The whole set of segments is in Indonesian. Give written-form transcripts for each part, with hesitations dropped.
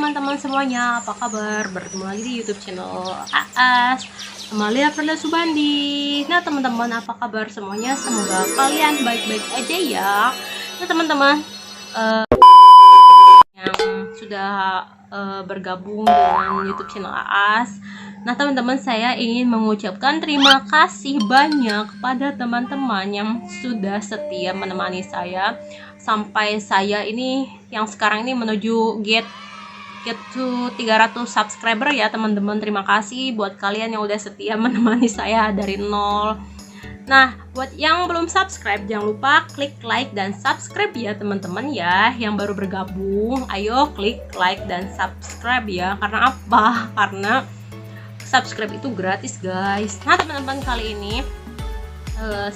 teman-teman semuanya, apa kabar? Bertemu lagi di YouTube channel Aas Amalia Perla Subandi. Nah teman-teman, apa kabar semuanya? Semoga kalian baik-baik aja ya. Nah teman-teman, yang sudah bergabung dengan YouTube channel Aas. Nah teman-teman, saya ingin mengucapkan terima kasih banyak kepada teman-teman yang sudah setia menemani saya sampai saya ini yang sekarang ini menuju get to 300 subscriber ya teman-teman. Terima kasih buat kalian yang udah setia menemani saya dari nol. Nah, buat yang belum subscribe, jangan lupa klik like dan subscribe ya teman-teman ya. Yang baru bergabung, ayo klik like dan subscribe ya. Karena apa? Karena subscribe itu gratis guys. Nah teman-teman, kali ini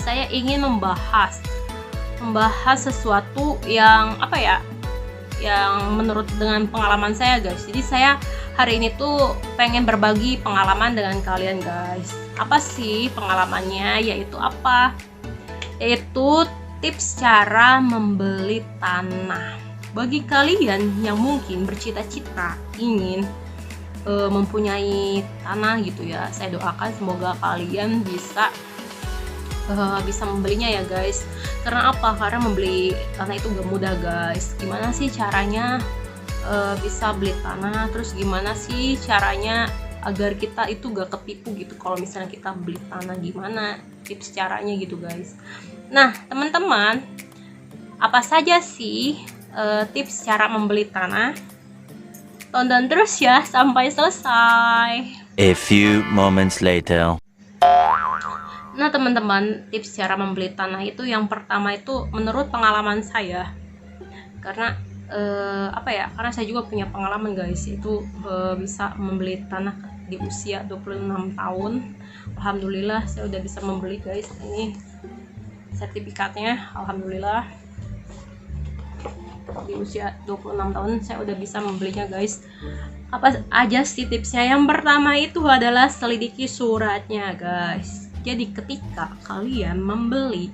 saya ingin membahas sesuatu yang apa ya, yang menurut dengan pengalaman saya guys. Jadi saya hari ini tuh pengen berbagi pengalaman dengan kalian guys. Apa sih pengalamannya? Yaitu apa? Yaitu tips cara membeli tanah. Bagi kalian yang mungkin bercita-cita ingin mempunyai tanah gitu ya, saya doakan semoga kalian bisa membelinya ya guys. Karena apa? Karena membeli tanah itu gak mudah guys. Gimana sih caranya bisa beli tanah? Terus gimana sih caranya agar kita itu gak ketipu gitu kalau misalnya kita beli tanah? Gimana tips caranya gitu guys. Nah teman-teman, apa saja sih tips cara membeli tanah? Tonton terus ya sampai selesai. A few moments later. Nah teman-teman, tips cara membeli tanah itu yang pertama itu menurut pengalaman saya. Karena apa ya? Karena saya juga punya pengalaman guys, itu bisa membeli tanah di usia 26 tahun. Alhamdulillah saya udah bisa membeli guys. Ini sertifikatnya, alhamdulillah. Di usia 26 tahun saya udah bisa membelinya guys. Apa aja sih tipsnya? Yang pertama itu adalah selidiki suratnya guys. Jadi ketika kalian membeli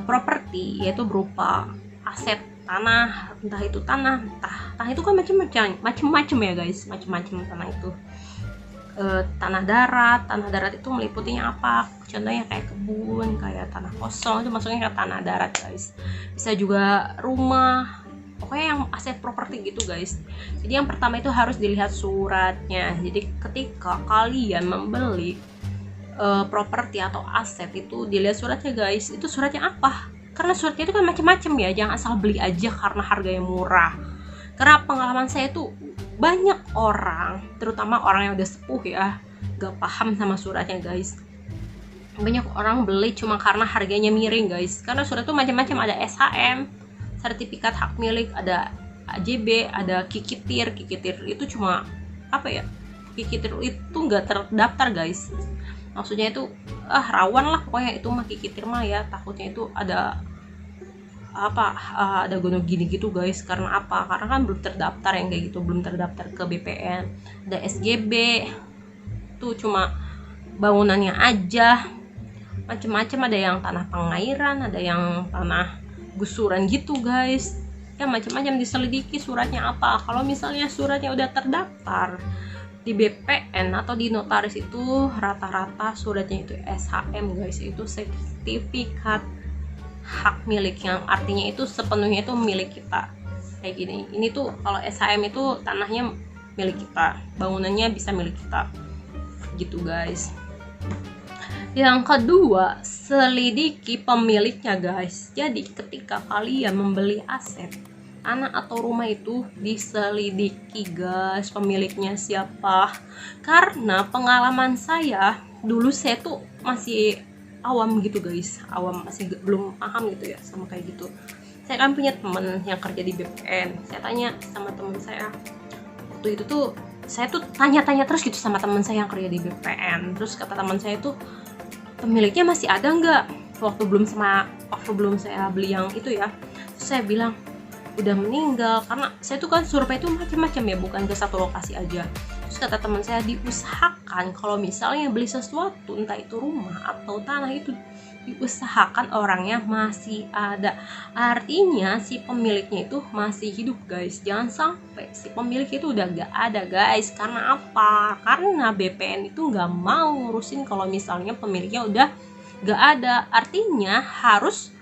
properti, yaitu berupa aset tanah, entah itu tanah itu kan macam-macam ya guys, macam-macam tanah itu. Tanah darat itu meliputinya apa? Contohnya kayak kebun, kayak tanah kosong, itu masuknya ke tanah darat guys. Bisa juga rumah, pokoknya yang aset properti gitu guys. Jadi yang pertama itu harus dilihat suratnya. Jadi ketika kalian membeli properti atau aset itu dilihat suratnya guys. Itu suratnya apa? Karena suratnya itu kan macam-macam ya, jangan asal beli aja karena harganya murah. Karena pengalaman saya itu banyak orang, terutama orang yang udah sepuh ya, gak paham sama suratnya guys. Banyak orang beli cuma karena harganya miring guys. Karena surat itu macam-macam, ada SHM, sertifikat hak milik, ada AJB, ada kikitir itu cuma apa ya? Kikitir itu nggak terdaftar guys. Maksudnya itu rawan lah pokoknya, itu mah kikitir mah ya, takutnya itu ada ada gunung gini gitu guys. Karena apa? Karena kan belum terdaftar yang kayak gitu, belum terdaftar ke BPN. Ada SGB tuh cuma bangunannya aja, macem-macem. Ada yang tanah pengairan, ada yang tanah gusuran gitu guys ya, macam-macam. Diselidiki suratnya apa. Kalau misalnya suratnya udah terdaftar di BPN atau di notaris, itu rata-rata suratnya itu SHM guys, itu sertifikat hak milik, yang artinya itu sepenuhnya itu milik kita. Kayak gini, ini tuh kalau SHM itu tanahnya milik kita, bangunannya bisa milik kita gitu guys. Yang kedua, selidiki pemiliknya guys. Jadi ketika kalian membeli aset tanah atau rumah itu diselidiki guys, pemiliknya siapa. Karena pengalaman saya dulu, saya tuh masih awam gitu guys, masih belum paham gitu ya sama kayak gitu. Saya kan punya teman yang kerja di BPN. Saya tanya sama teman saya waktu itu tuh, saya tuh tanya-tanya terus gitu sama teman saya yang kerja di BPN. Terus kata teman saya tuh, pemiliknya masih ada nggak waktu belum saya beli yang itu ya. Terus saya bilang udah meninggal, karena saya tuh kan survei itu macam-macam ya, bukan ke satu lokasi aja. Terus kata teman saya, diusahakan usahakan kalau misalnya beli sesuatu, entah itu rumah atau tanah, itu diusahakan orangnya masih ada. Artinya si pemiliknya itu masih hidup guys. Jangan sampai si pemilik itu udah gak ada guys. Karena apa? Karena BPN itu gak mau ngurusin kalau misalnya pemiliknya udah gak ada. Artinya harus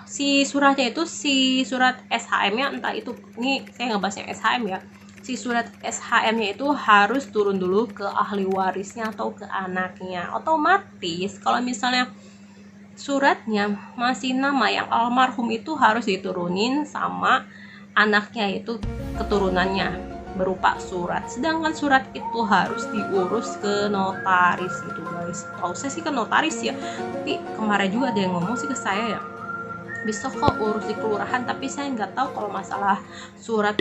si suratnya itu, si surat SHM-nya, entah itu, ini saya ngebahasnya SHM ya, si surat SHM-nya itu harus turun dulu ke ahli warisnya atau ke anaknya. Otomatis kalau misalnya suratnya masih nama yang almarhum itu harus diturunin sama anaknya, itu keturunannya berupa surat. Sedangkan surat itu harus diurus ke notaris gitu guys. Tahu saya sih ke notaris ya, tapi kemarin juga ada yang ngomong sih ke saya ya, bisa kok urus di kelurahan, tapi saya nggak tahu kalau masalah surat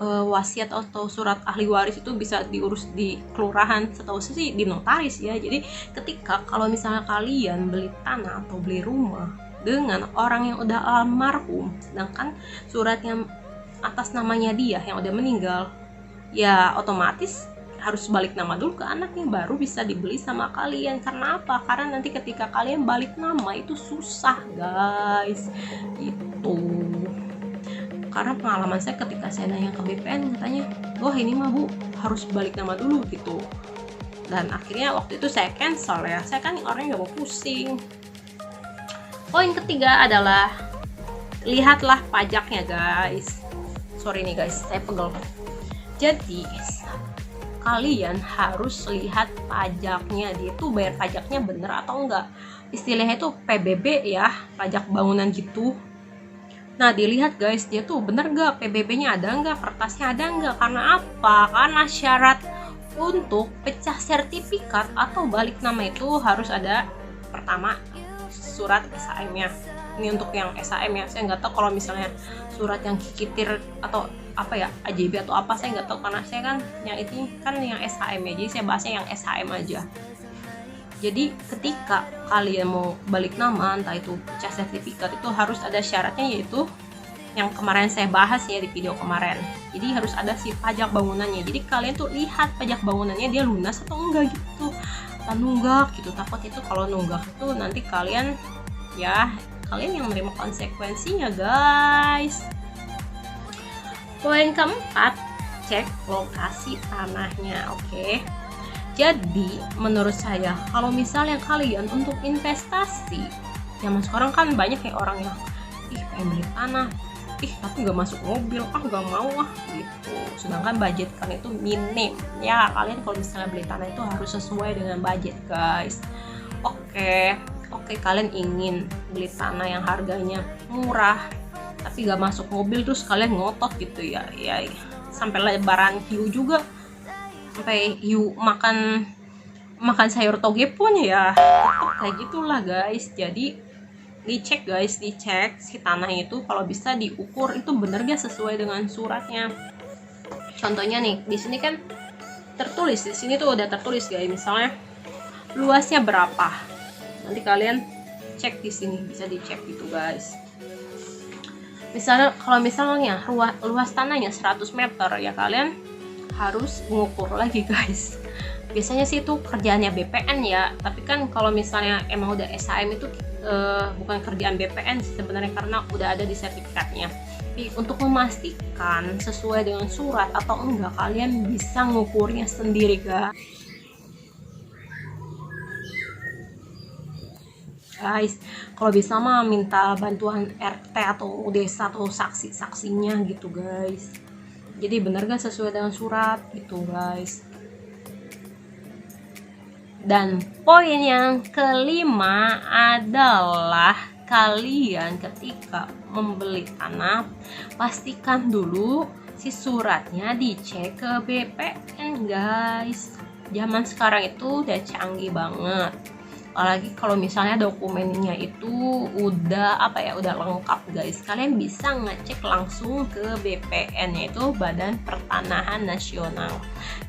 wasiat atau surat ahli waris itu bisa diurus di kelurahan. Setahu saya sih di notaris ya. Jadi ketika kalau misalnya kalian beli tanah atau beli rumah dengan orang yang udah almarhum, sedangkan suratnya atas namanya dia yang udah meninggal, ya otomatis harus balik nama dulu ke anaknya, baru bisa dibeli sama kalian. Karena apa? Karena nanti ketika kalian balik nama itu susah guys, gitu. Karena pengalaman saya ketika saya nanya ke BPN, katanya, wah ini mah bu harus balik nama dulu gitu. Dan akhirnya waktu itu saya cancel ya, saya kan orangnya gak mau pusing. Poin ketiga adalah lihatlah pajaknya guys. Sorry nih guys, saya pegel. Jadi kalian harus lihat pajaknya, dia tuh bayar pajaknya bener atau enggak. Istilahnya itu PBB ya, pajak bangunan gitu. Nah dilihat guys, dia tuh bener gak, PBB-nya ada nggak, kertasnya ada nggak. Karena apa? Karena syarat untuk pecah sertifikat atau balik nama itu harus ada pertama surat SHM-nya. Ini untuk yang SHM ya, saya nggak tahu kalau misalnya surat yang kikitir atau apa ya, AJB atau apa, saya nggak tahu karena saya kan yang itu kan yang SHM ya, jadi saya bahasnya yang SHM aja. Jadi ketika kalian mau balik nama, entah itu pecah sertifikat, itu harus ada syaratnya, yaitu yang kemarin saya bahas ya di video kemarin. Jadi harus ada si pajak bangunannya. Jadi kalian tuh lihat pajak bangunannya dia lunas atau enggak gitu, atau nunggak gitu. Takut itu kalau nunggak itu nanti kalian yang menerima konsekuensinya guys. Poin keempat, cek lokasi tanahnya. Oke. Jadi menurut saya kalau misalnya kalian untuk investasi, zaman sekarang kan banyak ya orang yang pengen beli tanah, tapi nggak masuk mobil, nggak mau gitu. Sedangkan budget kan itu minim ya. Kalian kalau misalnya beli tanah itu harus sesuai dengan budget guys. Oke, kalian ingin beli tanah yang harganya murah tapi nggak masuk mobil, terus kalian ngotot gitu ya sampai lebaran hiu juga, sampai hiu makan sayur toge pun ya tetap kayak gitulah guys. Jadi dicek si tanah itu, kalau bisa diukur itu bener gak sesuai dengan suratnya. Contohnya nih, di sini kan tertulis, di sini tuh udah tertulis guys, misalnya luasnya berapa. Nanti kalian cek di sini, bisa dicek gitu guys. Misalnya kalau misalnya luas tanahnya 100 meter ya, kalian harus mengukur lagi guys. Biasanya sih itu kerjaannya BPN ya, tapi kan kalau misalnya emang udah SHM itu bukan kerjaan BPN sih sebenarnya, karena udah ada di sertifikatnya. Tapi untuk memastikan sesuai dengan surat atau enggak, kalian bisa ngukurnya sendiri guys. Kalau bisa mah minta bantuan RT atau desa atau saksinya gitu guys. Jadi bener gak sesuai dengan surat gitu guys. Dan poin yang kelima adalah kalian ketika membeli tanah, pastikan dulu si suratnya dicek ke BPN guys. Zaman sekarang itu udah canggih banget, apalagi kalau misalnya dokumennya itu udah lengkap guys. Kalian bisa ngecek langsung ke BPN, yaitu Badan Pertanahan Nasional.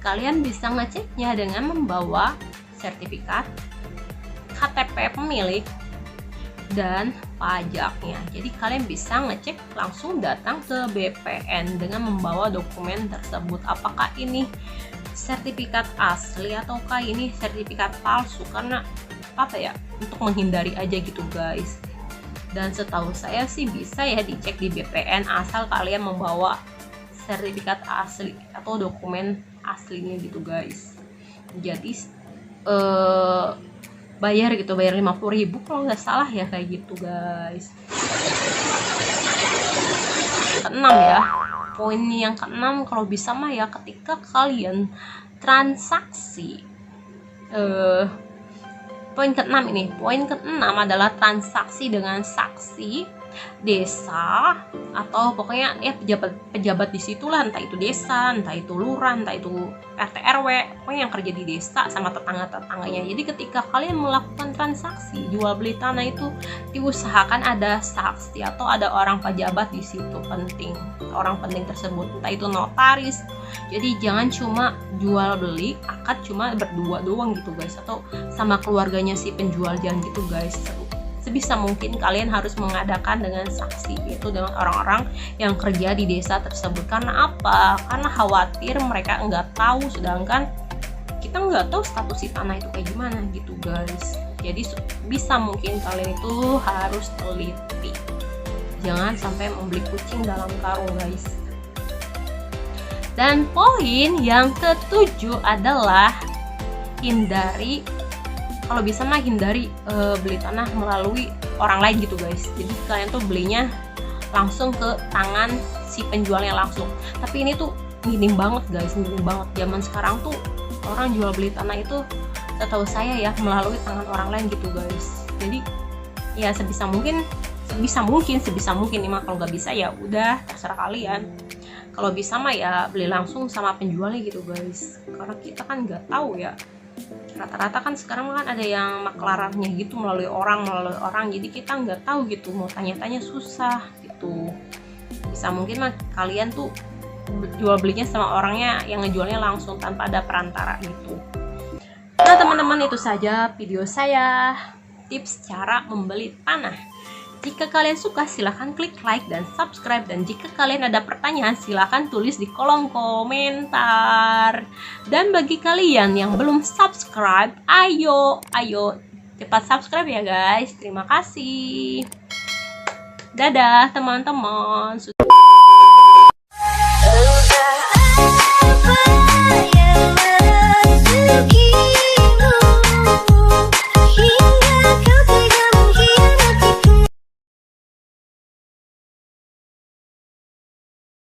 Kalian bisa ngeceknya dengan membawa sertifikat, KTP pemilik, dan pajaknya. Jadi kalian bisa ngecek langsung datang ke BPN dengan membawa dokumen tersebut. Apakah ini sertifikat asli ataukah ini sertifikat palsu, karena apa ya, untuk menghindari aja gitu guys. Dan setahu saya sih bisa ya dicek di BPN asal kalian membawa sertifikat asli atau dokumen aslinya gitu guys. Jadi bayar 50.000 kalau nggak salah ya, kayak gitu guys. Keenam ya, poin yang keenam, kalau bisa mah ya ketika kalian transaksi poin keenam adalah transaksi dengan saksi desa atau pokoknya ya pejabat di situlah, entah itu desa, entah itu lurah, entah itu RT RW, pokoknya yang kerja di desa sama tetangga-tetangganya. Jadi ketika kalian melakukan transaksi jual beli tanah itu diusahakan ada saksi atau ada orang pejabat di situ, penting, orang penting tersebut, entah itu notaris. Jadi jangan cuma jual beli akad cuma berdua doang gitu guys, atau sama keluarganya si penjual, jangan gitu guys. Sebisa mungkin kalian harus mengadakan dengan saksi, yaitu dengan orang-orang yang kerja di desa tersebut. Karena apa? Karena khawatir mereka nggak tahu, sedangkan kita nggak tahu status si tanah itu kayak gimana gitu guys. Jadi bisa mungkin kalian itu harus teliti, jangan sampai membeli kucing dalam karung guys. Dan poin yang ketujuh adalah kalau bisa mah hindari beli tanah melalui orang lain gitu guys. Jadi kalian tuh belinya langsung ke tangan si penjualnya langsung. Tapi ini tuh minim banget guys, minim banget. Zaman sekarang tuh orang jual beli tanah itu setahu saya ya melalui tangan orang lain gitu guys. Jadi ya sebisa mungkin nih mah, kalau nggak bisa ya udah terserah kalian. Kalau bisa mah ya beli langsung sama penjualnya gitu guys. Karena kita kan nggak tahu ya, rata-rata kan sekarang kan ada yang maklarannya gitu melalui orang, jadi kita nggak tahu gitu, mau tanya-tanya susah gitu. Bisa mungkin mah kalian tuh jual belinya sama orangnya yang ngejualnya langsung tanpa ada perantara gitu. Nah teman-teman, itu saja video saya, tips cara membeli tanah. Jika kalian suka silahkan klik like dan subscribe, dan jika kalian ada pertanyaan silahkan tulis di kolom komentar. Dan bagi kalian yang belum subscribe, ayo cepat subscribe ya guys. Terima kasih. Dadah teman-teman.